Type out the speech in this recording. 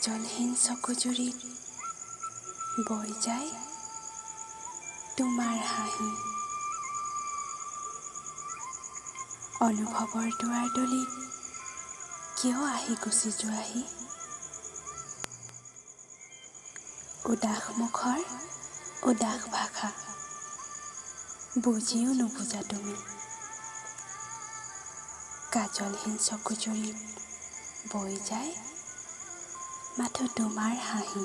কাজলহীন চকুজুৰিত বৈ যায় তোমাৰ হাঁহি। অনুভৱৰ দুৱাৰদলিত কিয় আহি গুচি যোৱাহি? উদাস মুখৰ উদাস ভাষা বুজিও নুবুজা তুমি। কাজলহীন চকুজুৰিত বৈ যায় মাথো তোমাৰ হাঁহি।